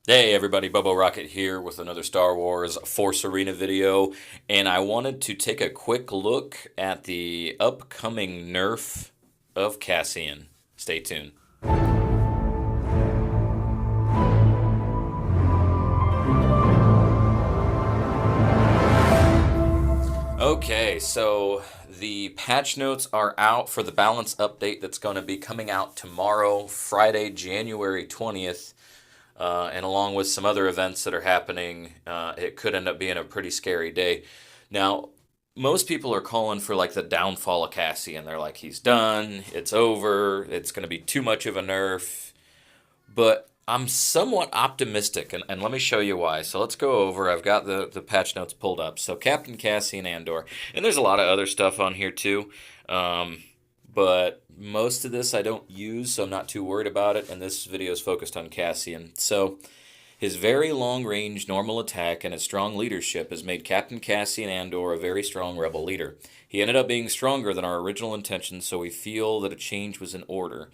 Hey everybody, Bobo Rocket here with another Star Wars Force Arena video, and I wanted to take a quick look at the upcoming nerf of Cassian. Stay tuned. Okay, so the patch notes are out for the balance update that's going to be coming out tomorrow, Friday, January 20th. And along with some other events that are happening, it could end up being a pretty scary day. Now, most people are calling for like the downfall of Cassian. They're like, he's done, it's over, it's going to be too much of a nerf. But I'm somewhat optimistic, and let me show you why. So let's go over. I've got the patch notes pulled up. So Captain Cassian Andor, and there's a lot of other stuff on here too. But most of this I don't use, so I'm not too worried about it, and this video is focused on Cassian. So, his very long-range normal attack and his strong leadership has made Captain Cassian Andor a very strong rebel leader. He ended up being stronger than our original intentions, so we feel that a change was in order.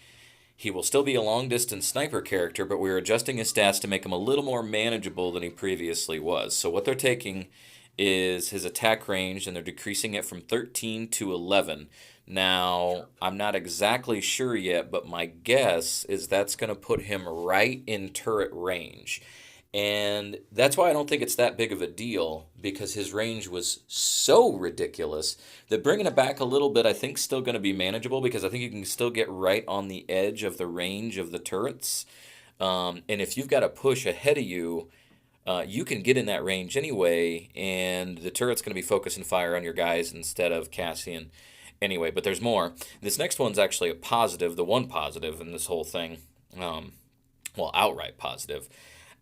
He will still be a long-distance sniper character, but we're adjusting his stats to make him a little more manageable than he previously was. So what they're taking is his attack range, and they're decreasing it from 13 to 11. Now, I'm not exactly sure yet, but my guess is that's going to put him right in turret range. And that's why I don't think it's that big of a deal, because his range was so ridiculous that bringing it back a little bit, I think, still going to be manageable, because I think you can still get right on the edge of the range of the turrets. And if you've got a push ahead of you, you can get in that range anyway, and the turret's going to be focusing fire on your guys instead of Cassian. Anyway, but there's more. This next one's actually a positive, the one positive in this whole thing. Well, outright positive.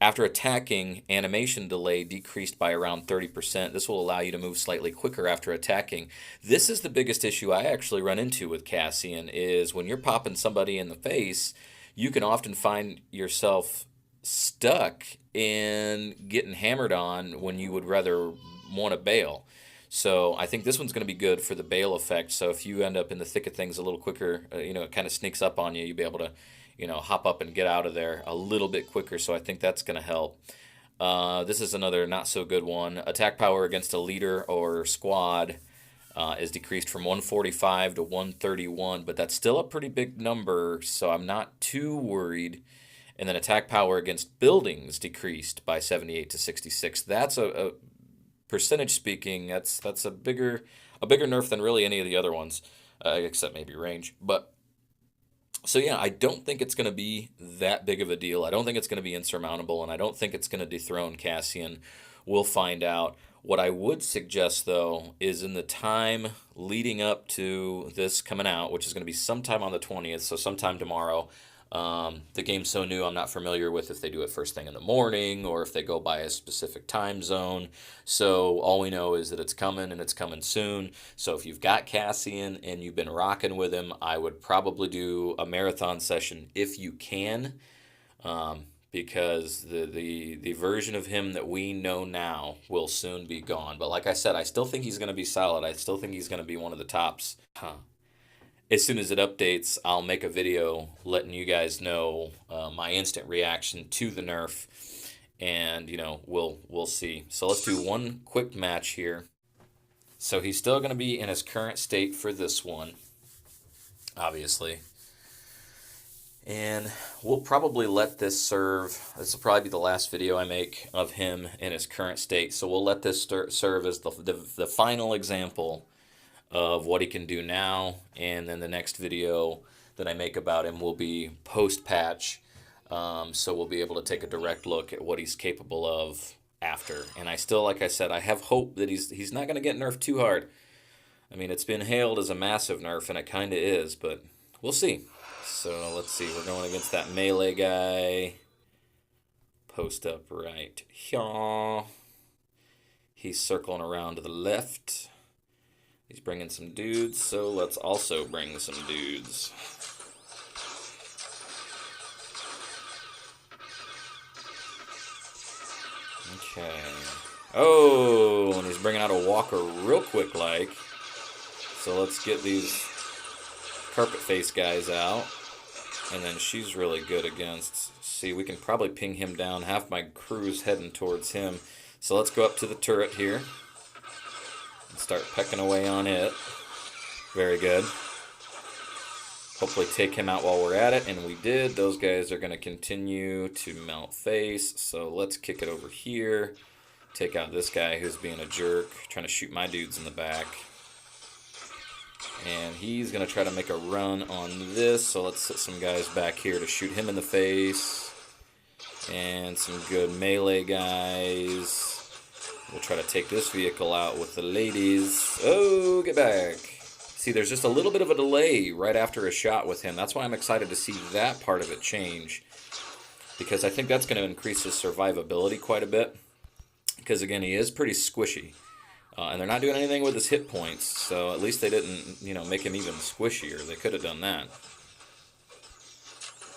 After attacking, animation delay decreased by around 30%. This will allow you to move slightly quicker after attacking. This is the biggest issue I actually run into with Cassian, is when you're popping somebody in the face, you can often find yourself stuck in getting hammered on when you would rather want to bail. So I think this one's going to be good for the bail effect. So if you end up in the thick of things a little quicker, it kind of sneaks up on you, you'll be able to, hop up and get out of there a little bit quicker. So I think that's going to help. This is another not so good one. Attack power against a leader or squad is decreased from 145 to 131, but that's still a pretty big number, so I'm not too worried. And then attack power against buildings decreased by 78 to 66. That's a percentage speaking, that's a bigger nerf than really any of the other ones, except maybe range. But so yeah, I don't think it's going to be that big of a deal. I don't think it's going to be insurmountable, and I don't think it's going to dethrone Cassian. We'll find out. What I would suggest, though, is in the time leading up to this coming out, which is going to be sometime on the 20th, so sometime tomorrow. The game's so new, I'm not familiar with if they do it first thing in the morning or if they go by a specific time zone. So all we know is that it's coming, and it's coming soon. So if you've got Cassian and you've been rocking with him, I would probably do a marathon session if you can, because the version of him that we know now will soon be gone. But like I said, I still think he's going to be solid. I still think he's going to be one of the tops. As soon as it updates, I'll make a video letting you guys know my instant reaction to the nerf, and we'll see. So let's do one quick match here. So he's still going to be in his current state for this one, obviously. And we'll probably let this serve. This will probably be the last video I make of him in his current state. So we'll let this serve as the final example of what he can do now, and then the next video that I make about him will be post-patch, so we'll be able to take a direct look at what he's capable of after. And I still, like I said, I have hope that he's not going to get nerfed too hard. I mean, it's been hailed as a massive nerf, and it kind of is, but we'll see. So let's see, we're going against that melee guy. Post up right here. He's circling around to the left. He's bringing some dudes, so let's also bring some dudes. Okay. Oh, and he's bringing out a walker real quick like. So let's get these carpet face guys out. And then she's really good against see, we can probably ping him down. Half my crew's heading towards him. So let's go up to the turret here and start pecking away on it. Very good. Hopefully take him out while we're at it, and we did. Those guys are going to continue to melt face, so let's kick it over here. Take out this guy who's being a jerk, trying to shoot my dudes in the back. And he's going to try to make a run on this, so let's set some guys back here to shoot him in the face. And some good melee guys. We'll try to take this vehicle out with the ladies. Oh, get back. See, there's just a little bit of a delay right after a shot with him. That's why I'm excited to see that part of it change. Because I think that's going to increase his survivability quite a bit. Because, again, he is pretty squishy. And they're not doing anything with his hit points. So at least they didn't, make him even squishier. They could have done that.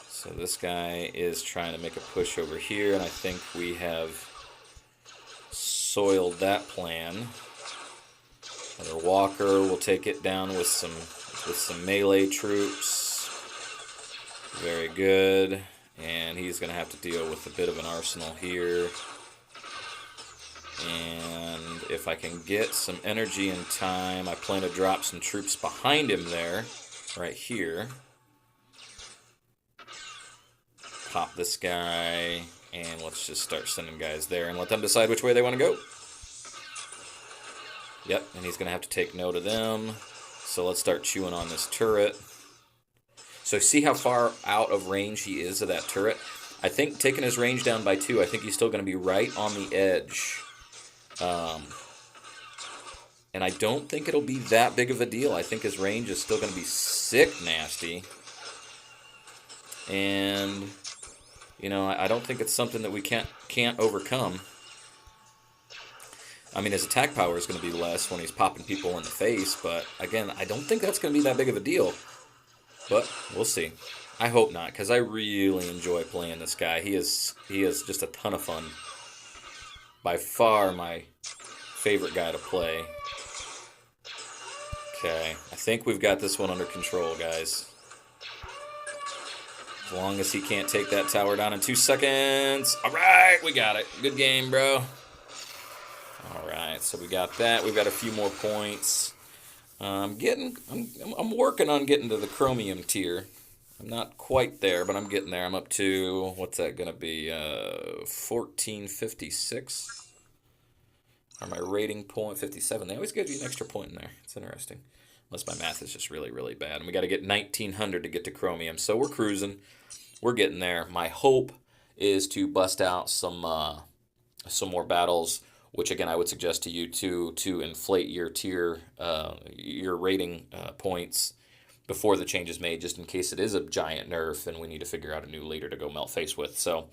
So this guy is trying to make a push over here. And I think we have soiled that plan. Another walker will take it down with some melee troops. Very good. And he's going to have to deal with a bit of an arsenal here. And if I can get some energy and time, I plan to drop some troops behind him there, right here. Pop this guy, and let's just start sending guys there and let them decide which way they want to go. Yep, and he's going to have to take note of them. So let's start chewing on this turret. So see how far out of range he is of that turret? I think taking his range down by 2, I think he's still going to be right on the edge. And I don't think it'll be that big of a deal. I think his range is still going to be sick nasty. And, I don't think it's something that we can't overcome. I mean, his attack power is going to be less when he's popping people in the face, but again, I don't think that's going to be that big of a deal. But we'll see. I hope not, because I really enjoy playing this guy. He is just a ton of fun. By far my favorite guy to play. Okay, I think we've got this one under control, guys. As long as he can't take that tower down in 2 seconds. All right, we got it. Good game, bro. All right, so we got that. We've got a few more points. I'm working on getting to the chromium tier. I'm not quite there, but I'm getting there. I'm up to, what's that going to be, 1456. Or my rating point, 57. They always give you an extra point in there. It's interesting. Unless my math is just really, really bad. And we got to get 1900 to get to chromium. So we're cruising. We're getting there. My hope is to bust out some more battles, which again I would suggest to you to inflate your tier, your rating points before the change is made, just in case it is a giant nerf and we need to figure out a new leader to go melt face with. So,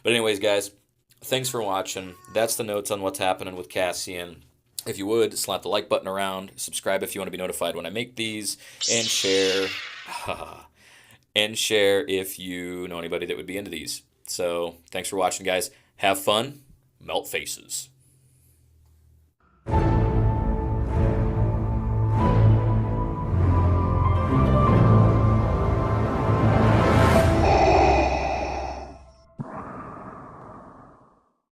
but anyways, guys, thanks for watching. That's the notes on what's happening with Cassian. If you would, slap the like button around, subscribe if you want to be notified when I make these, and share. And share if you know anybody that would be into these. So, thanks for watching, guys. Have fun. Melt faces.